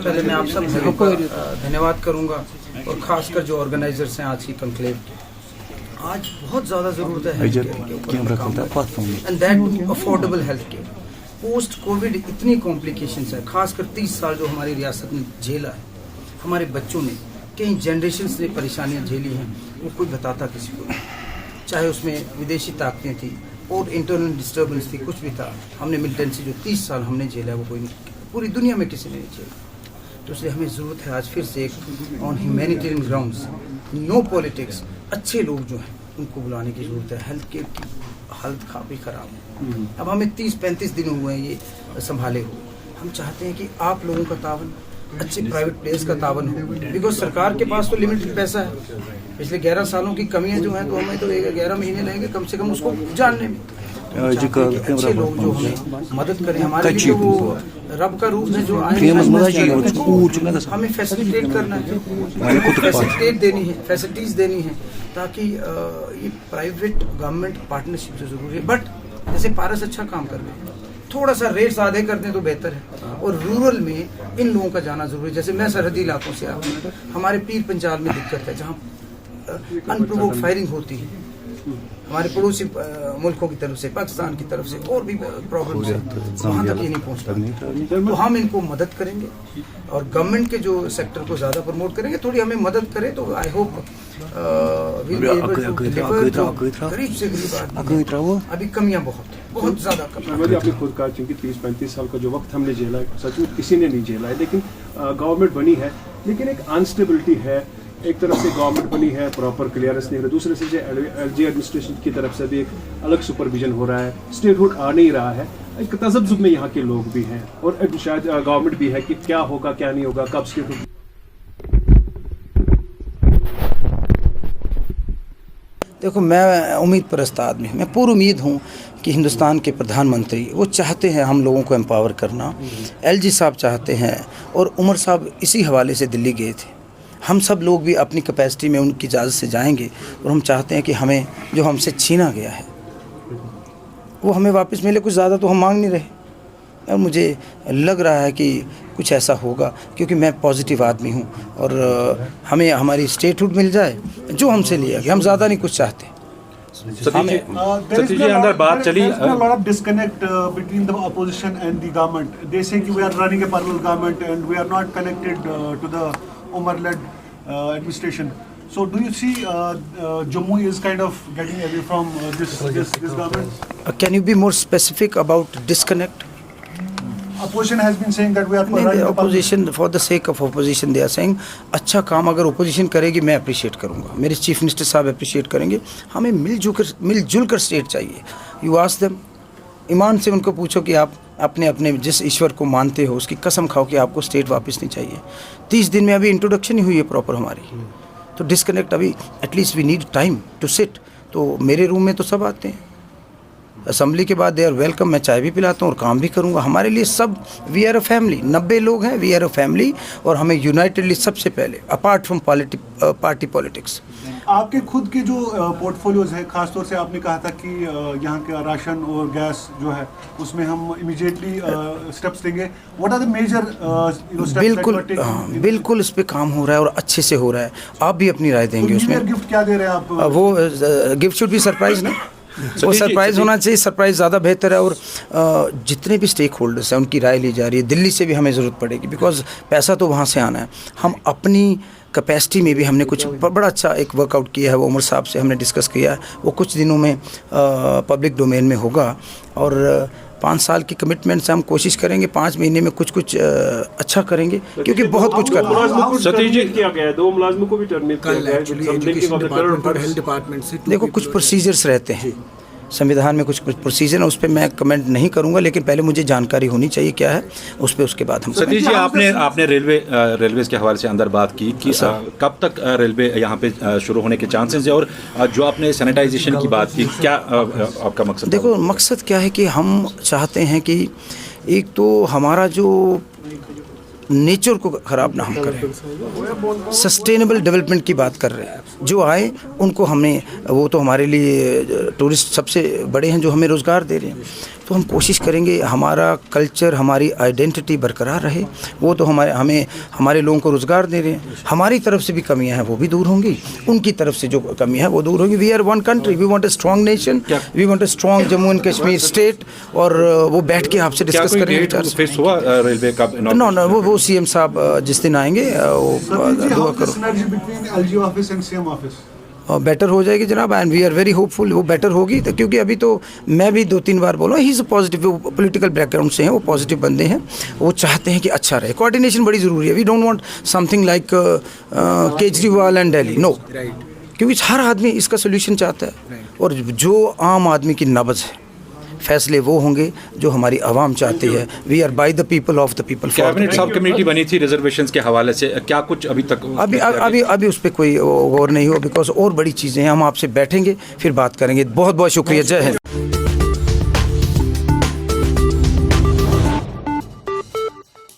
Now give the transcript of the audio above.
पहले मैं आप सब का धन्यवाद करूंगा और खासकर जो ऑर्गेनाइजर्स हैं आज की कंक्लेव के। आज बहुत ज़्यादा ज़रूरत है हेल्थ केयर के ऊपर and that affordable health care. Post Covid इतनी कॉम्प्लिकेशंस है, खासकर 30 साल जो हमारी रियासत ने झेला है, हमारे बच्चों ने, कई जनरेशन्स ने परेशानियाँ झेली हैं, वो कोई बताता किसी को नहीं। चाहे उसमें विदेशी ताकतें थी और इंटरनल डिस्टर्बेंस थी, कुछ भी था, हमने मिलिटेंसी जो 30 साल हमने झेला वो कोई नहीं, पूरी दुनिया में किसी ने नहीं झेला। तो इसलिए हमें ज़रूरत है आज फिर से एक on humanitarian grounds, no politics, अच्छे लोग जो हैं उनको बुलाने की ज़रूरत है। हेल्थ केयर की हालत काफ़ी ख़राब है। अब हमें 30-35 दिन हुए हैं ये संभाले हुए। हम चाहते हैं कि आप लोगों का तावन, अच्छे प्राइवेट प्लेयर्स का तावन हो, बिकॉज सरकार के पास तो लिमिटेड पैसा है। पिछले 11 सालों की कमियां जो हैं तो हमें तो 11 महीने लगेंगे कम से कम उसको जानने में। अच्छे लोग जो हमें मदद करें, हमारे लिए तो वो रब का रूप है जो आए, हमें फैसिलिटेट करना है, फैसिलिटेट देनी है, फैसिलिटीज देनी है, ताकि ये प्राइवेट गवर्नमेंट पार्टनरशिप से जरूरी है। बट जैसे पारस अच्छा काम कर रहे हैं, थोड़ा सा रेट्स आधे कर दें तो बेहतर है। और रूरल में इन लोगों का जाना जरूरी है। जैसे मैं सरहदी इलाकों से आता हूँ, हमारे पीर पंजाल में दिक्कत है, जहाँ अनप्रोवोक्ड फायरिंग होती है, हमारे पड़ोसी मुल्कों की तरफ से, पाकिस्तान की तरफ से और भी प्रॉब्लम्स है, वहाँ तक ये नहीं पहुँचता। तो हम इनको मदद करेंगे और गवर्नमेंट के जो सेक्टर को ज़्यादा प्रमोट करेंगे, थोड़ी हमें मदद करें तो आई होप गरीब से गरीब आदमी, अभी कमियाँ बहुत ज़्यादा कमियाँ। आपने खुद कहा क्योंकि 30-35 साल का जो वक्त हमने झेला है, सच में किसी ने नहीं झेला है, लेकिन गवर्नमेंट बनी है, लेकिन एक अनस्टेबिलिटी है। एक तरफ से गवर्नमेंट बनी है, प्रॉपर क्लियरेंस नहीं हो रहा, दूसरे से एलजी एडमिनिस्ट्रेशन की तरफ से भी एक अलग सुपरविजन हो रहा है, स्टेटहुड आ नहीं रहा है, एक तजब्जुब में यहाँ के लोग भी हैं और शायद गवर्नमेंट भी है कि क्या होगा क्या नहीं होगा, कब स्टेटहुड। देखो, मैं उम्मीद परस्त आदमी हूँ, मैं पूरी उम्मीद हूँ कि हिंदुस्तान के प्रधानमंत्री वो चाहते हैं हम लोगों को एम्पावर करना, एलजी साहब चाहते हैं और उमर साहब इसी हवाले से दिल्ली गए थे। हम सब लोग भी अपनी कैपेसिटी में उनकी इजाज़त से जाएंगे और हम चाहते हैं कि हमें जो हमसे छीना गया है वो हमें वापस मिले। कुछ ज़्यादा तो हम मांग नहीं रहे और मुझे लग रहा है कि कुछ ऐसा होगा, क्योंकि मैं पॉजिटिव आदमी हूँ और हमें हमारी स्टेटहुड मिल जाए जो हमसे लिया गया, हम ज़्यादा नहीं कुछ चाहते। सतीश जी, अंदर बात चली, lot of disconnect between the opposition and the government. They say कि we are running a parallel government and we are not connected to the Umar-led administration. So do you see Jammu is kind of getting away from this government? Can you be more specific about disconnect? Opposition has been saying that we are running the opposition for the sake of opposition. They are saying अच्छा काम अगर opposition करेगी मैं appreciate करूँगा, मेरे chief minister साहब appreciate करेंगे। हमें मिलजुल कर स्टेट चाहिए। यू आस्क देम, ईमान से उनको पूछो कि आप अपने जिस ईश्वर को मानते हो उसकी कसम खाओ कि आपको स्टेट वापस नहीं चाहिए। 30 दिन में अभी इंट्रोडक्शन ही हुई है प्रॉपर हमारी, तो डिस्कनेक्ट अभी at least we need time to sit. तो मेरे रूम में तो सब आते हैं, असेंबली के बाद दे आर वेलकम, मैं चाय भी पिलाता हूँ और काम भी करूँगा। हमारे लिए सब, वी आर अ फैमिली, 90 लोग हैं, वी आर अ फैमिली और हमें यूनाइटेडली सबसे पहले अपार्ट फ्रॉम पार्टी पॉलिटिक्स। आपके खुद के जो पोर्टफोलियोज है, खासतौर से आपने कहा था कि यहाँ का राशन और गैस जो है उसमें हम इमीडिएटली स्टेप्स लेंगे। What are the major steps? बिल्कुल इस पे काम हो रहा है और अच्छे से हो रहा है। आप भी अपनी राय देंगे उसमें। गिफ्ट क्या दे रहे हैं आप? वो गिफ्ट शुड भी सरप्राइज ना, वो सरप्राइज होना चाहिए, सरप्राइज ज़्यादा बेहतर है। और जितने भी स्टेक होल्डर्स हैं उनकी राय ली जा रही है। दिल्ली से भी हमें ज़रूरत पड़ेगी, बिकॉज पैसा तो वहाँ से आना है। हम अपनी कैपेसिटी में भी हमने कुछ बड़ा अच्छा एक वर्कआउट किया है, वो उमर साहब से हमने डिस्कस किया है, वो कुछ दिनों में पब्लिक डोमेन में होगा। और 5 साल की कमिटमेंट से हम कोशिश करेंगे 5 महीने में कुछ अच्छा करेंगे, क्योंकि बहुत कुछ करना है। सतीश जी, किया गया है 2 मुलाजिमों को भी टर्मिनेट किया गया है। देखो, कुछ प्रोसीजर्स रहते हैं संविधान में, कुछ प्रोसीजर है, उस पर मैं कमेंट नहीं करूंगा, लेकिन पहले मुझे जानकारी होनी चाहिए क्या है उस पर, उसके बाद हम। सतीश जी, आपने रेलवे के हवाले से अंदर बात की कि कब तक रेलवे यहाँ पे शुरू होने के चांसेस है, और जो आपने सैनिटाइजेशन की बात की, क्या आपका मकसद? देखो, मकसद क्या है कि हम चाहते हैं कि एक तो हमारा जो नेचर को ख़राब ना हम करें, सस्टेनेबल डेवलपमेंट की बात कर रहे हैं। जो आए उनको हमने, वो तो हमारे लिए टूरिस्ट सबसे बड़े हैं जो हमें रोज़गार दे रहे हैं, तो हम कोशिश करेंगे हमारा कल्चर, हमारी आइडेंटिटी बरकरार रहे। वो तो हमारे लोगों को रोज़गार दे रहे हैं, हमारी तरफ से भी कमियां हैं वो भी दूर होंगी, उनकी तरफ से जो कमियां हैं वो दूर होंगी। We are one country, we want a strong nation, we want a strong Jammu and Kashmir state. और वो बैठ के आपसे डिस्कस करेंगे। फेस हुआ रेलवे का? नो वो सीएम साहब जिस दिन आएंगे वो दुआ करो बेटर हो जाएगी जनाब, and we are very hopeful वो बेटर होगी। तो क्योंकि अभी तो मैं भी 2-3 बार बोला, ही इज़ पॉजिटिव, वो पॉलिटिकल बैकग्राउंड से हैं, वो पॉजिटिव बंदे हैं, वो चाहते हैं कि अच्छा रहे। कोऑर्डिनेशन बड़ी ज़रूरी है। We don't want something like Kejriwal and Delhi, no, क्योंकि हर आदमी इसका सोल्यूशन चाहता है। और जो आम आदमी की नब्ज़ है, फैसले वो होंगे जो हमारी आवाम चाहती है। We are by the people of the people. Cabinet sub committee बनी थी रिजर्वेशंस के हवाले से, क्या कुछ अभी तक? अभी उस पर कोई गौर नहीं हुआ, बिकॉज और बड़ी चीज़ें हैं। हम आपसे बैठेंगे फिर बात करेंगे। बहुत बहुत शुक्रिया। जय हिंद।